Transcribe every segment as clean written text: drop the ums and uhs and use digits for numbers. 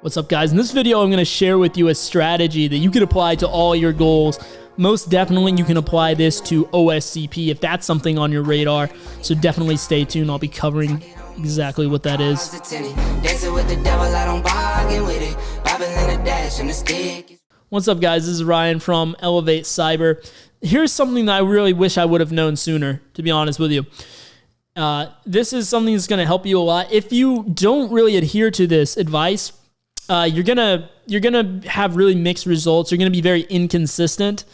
What's up, guys? In this video, I'm going to share with you a strategy that you can apply to all your goals. Most definitely, you can apply this to OSCP if that's something on your radar. So definitely stay tuned. I'll be covering exactly what that is. What's up, guys? This is Ryan from elevatecyber. Here's something that I really wish I would have known sooner, to be honest with you. This is something that's going to help you a lot. If you don't really adhere to this advice, you're gonna have really mixed results. You're gonna be very inconsistent.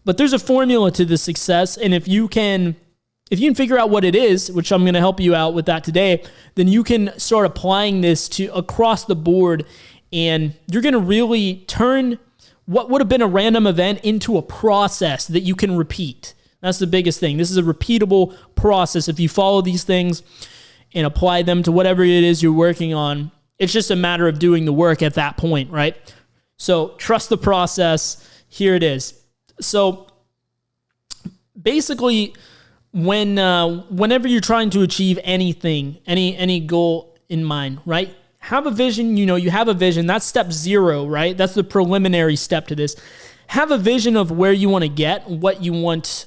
But there's a formula to the success, and if you can figure out what it is, which I'm gonna help you out with that today, then you can start applying this to across the board, and you're gonna really turn what would have been a random event into a process that you can repeat. That's the biggest thing. This is a repeatable process. If you follow these things and apply them to whatever it is you're working on, it's just a matter of doing the work at that point, right? So trust the process. Here it is. So basically, whenever you're trying to achieve anything, any goal in mind, right? Have a vision. You have a vision. That's step 0, right? That's the preliminary step to this. Have a vision of where you want to get, what you want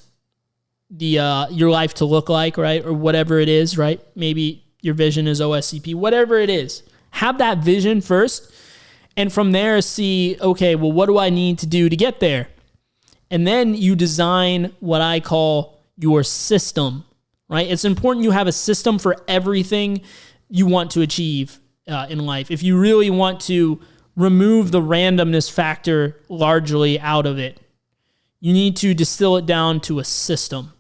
your life to look like, right? Or whatever it is, right? Maybe your vision is OSCP, whatever it is. Have that vision first, and from there see, okay, well, what do I need to do to get there? And then you design what I call your system, right? It's important you have a system for everything you want to achieve in life. If you really want to remove the randomness factor largely out of it, you need to distill it down to a system.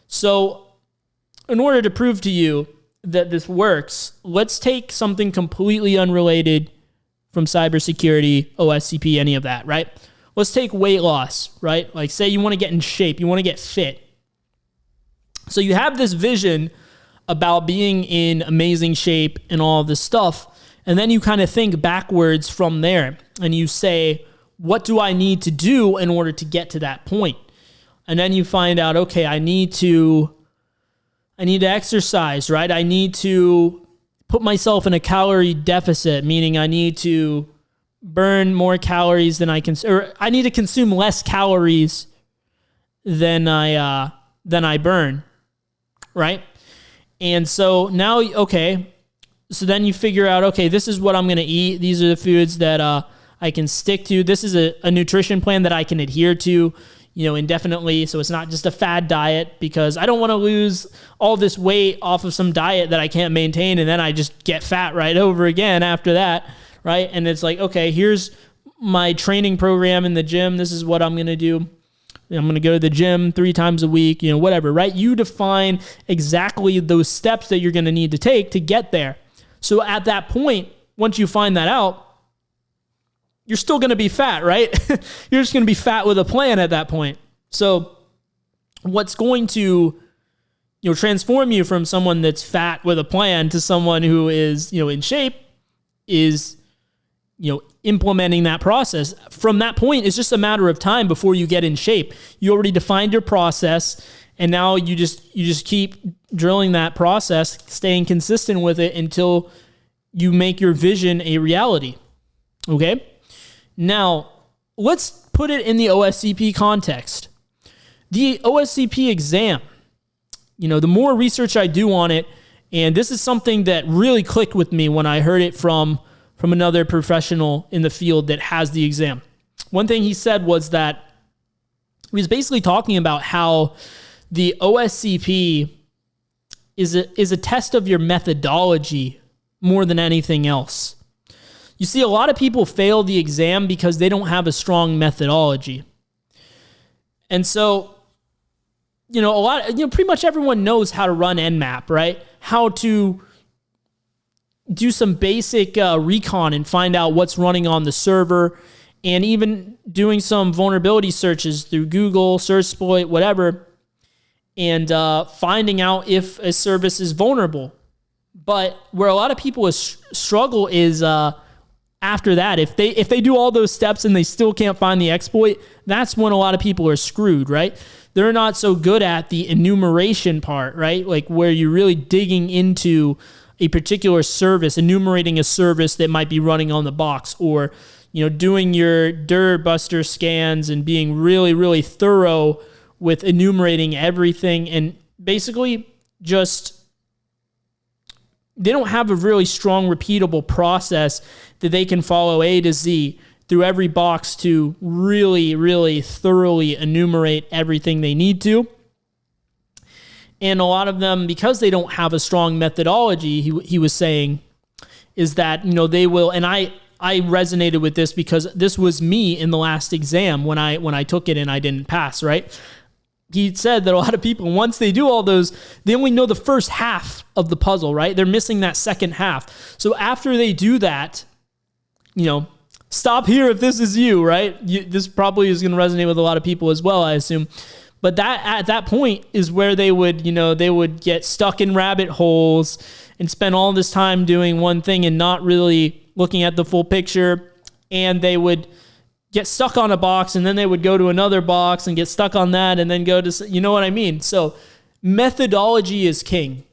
So in order to prove to you that this works, let's take something completely unrelated from cybersecurity, OSCP, any of that, right? Let's take weight loss, right? Like, say you want to get in shape, you want to get fit. So you have this vision about being in amazing shape and all this stuff, and then you kind of think backwards from there, and you say, what do I need to do in order to get to that point? And then you find out, okay, I need to exercise, right? I need to put myself in a calorie deficit, meaning I need to burn more calories than I need to consume less calories than I burn, right? And so now, okay, so then you figure out, okay, this is what I'm going to eat. These are the foods that I can stick to. This is a nutrition plan that I can adhere to, indefinitely. So it's not just a fad diet, because I don't want to lose all this weight off of some diet that I can't maintain, and then I just get fat right over again after that, right? And it's like, okay, here's my training program in the gym. This is what I'm going to do. I'm going to go to the gym 3 times a week, whatever, right? You define exactly those steps that you're going to need to take to get there. So at that point, once you find that out, you're still going to be fat, right? You're just going to be fat with a plan at that point. So what's going to, transform you from someone that's fat with a plan to someone who is, in shape is, implementing that process. From that point, it's just a matter of time before you get in shape. You already defined your process, and now you just keep drilling that process, staying consistent with it until you make your vision a reality. Okay? Now, let's put it in the OSCP context. The OSCP exam, the more research I do on it, and this is something that really clicked with me when I heard it from another professional in the field that has the exam. One thing he said was that he was basically talking about how the OSCP is a test of your methodology more than anything else. You see, a lot of people fail the exam because they don't have a strong methodology. And so, pretty much everyone knows how to run Nmap, right? How to do some basic recon and find out what's running on the server, and even doing some vulnerability searches through Google, SearchSploit, whatever, and finding out if a service is vulnerable. But where a lot of people struggle is after that, if they do all those steps and they still can't find the exploit, that's when a lot of people are screwed, right? They're not so good at the enumeration part, right? Like where you're really digging into a particular service, enumerating a service that might be running on the box, or doing your dir buster scans and being really, really thorough with enumerating everything. And basically just, they don't have a really strong, repeatable process that they can follow A to Z through every box to really, really thoroughly enumerate everything they need to. And a lot of them, because they don't have a strong methodology, he was saying, is that, they will, and I resonated with this because this was me in the last exam when I took it and I didn't pass, right? He said that a lot of people, once they do all those, they only know the first half of the puzzle, right? They're missing that second half. So after they do that, stop here if this is you, right? This probably is going to resonate with a lot of people as well, I assume. But that at that point is where they would get stuck in rabbit holes and spend all this time doing one thing and not really looking at the full picture. And they would get stuck on a box, and then they would go to another box and get stuck on that, and then go to, you know what I mean? So methodology is king.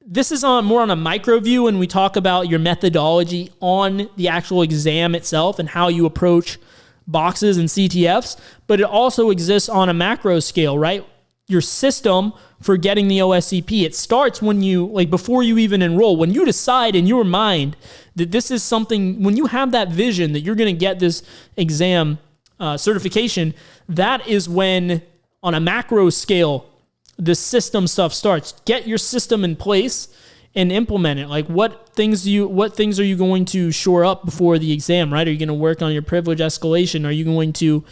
This is more on a micro view when we talk about your methodology on the actual exam itself and how you approach boxes and CTFs, but it also exists on a macro scale, right? Your system for getting the OSCP, it starts when before you even enroll, when you decide in your mind that this is something, when you have that vision that you're going to get this exam certification, that is when, on a macro scale, the system stuff starts. Get your system in place and implement it. Like what things are you going to shore up before the exam, right? Are you going to work on your privilege escalation? Are you going to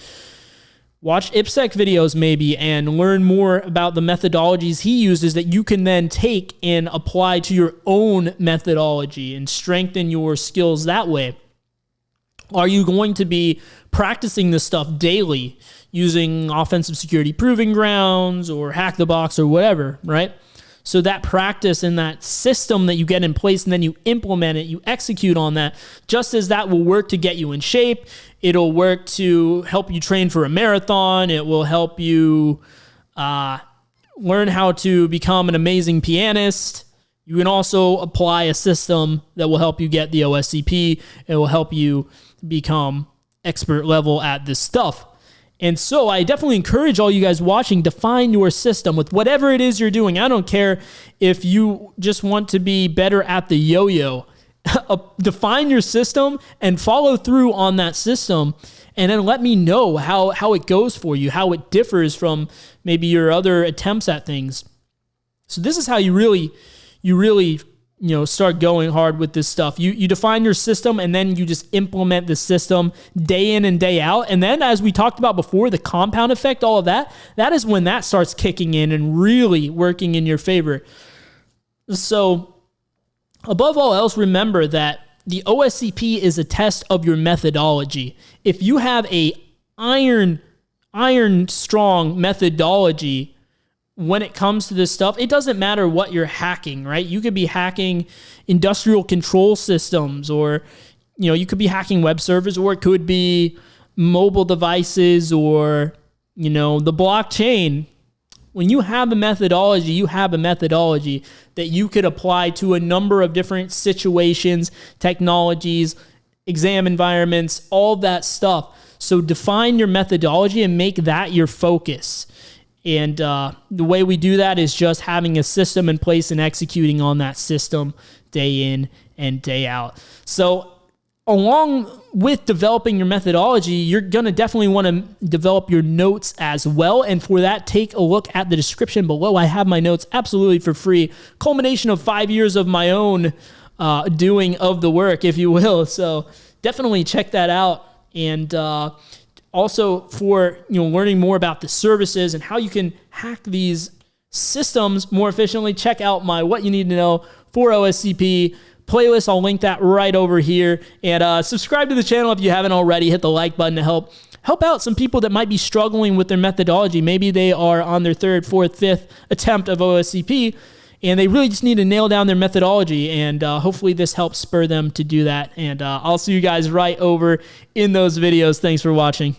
watch IPSEC videos maybe and learn more about the methodologies he uses that you can then take and apply to your own methodology and strengthen your skills that way? Are you going to be practicing this stuff daily using offensive security proving grounds or hack the box or whatever, right? So that practice and that system that you get in place and then you implement it, you execute on that, just as that will work to get you in shape. It'll work to help you train for a marathon. It will help you learn how to become an amazing pianist. You can also apply a system that will help you get the OSCP. It will help you become expert level at this stuff. And so I definitely encourage all you guys watching, define your system with whatever it is you're doing. I don't care if you just want to be better at the yo-yo. Define your system and follow through on that system, and then let me know how it goes for you, how it differs from maybe your other attempts at things. So this is how you really start going hard with this stuff. You define your system, and then you just implement the system day in and day out. And then, as we talked about before, the compound effect, all of that is when that starts kicking in and really working in your favor. So above all else, remember that the OSCP is a test of your methodology. If you have a iron strong methodology when it comes to this stuff, it doesn't matter what you're hacking, right? You could be hacking industrial control systems, or you could be hacking web servers, or it could be mobile devices, or the blockchain. When you have a methodology, you have a methodology that you could apply to a number of different situations, technologies, exam environments, all that stuff. So define your methodology and make that your focus. And the way we do that is just having a system in place and executing on that system day in and day out. So along with developing your methodology, you're going to definitely want to develop your notes as well. And for that, take a look at the description below. I have my notes absolutely for free. Culmination of 5 years of my own doing of the work, if you will. So definitely check that out. And also for learning more about the services and how you can hack these systems more efficiently, check out my What You Need to Know for OSCP playlist. I'll link that right over here. And subscribe to the channel if you haven't already. Hit the like button to help out some people that might be struggling with their methodology. Maybe they are on their third, fourth, fifth attempt of OSCP, and they really just need to nail down their methodology. And hopefully this helps spur them to do that. And I'll see you guys right over in those videos. Thanks for watching.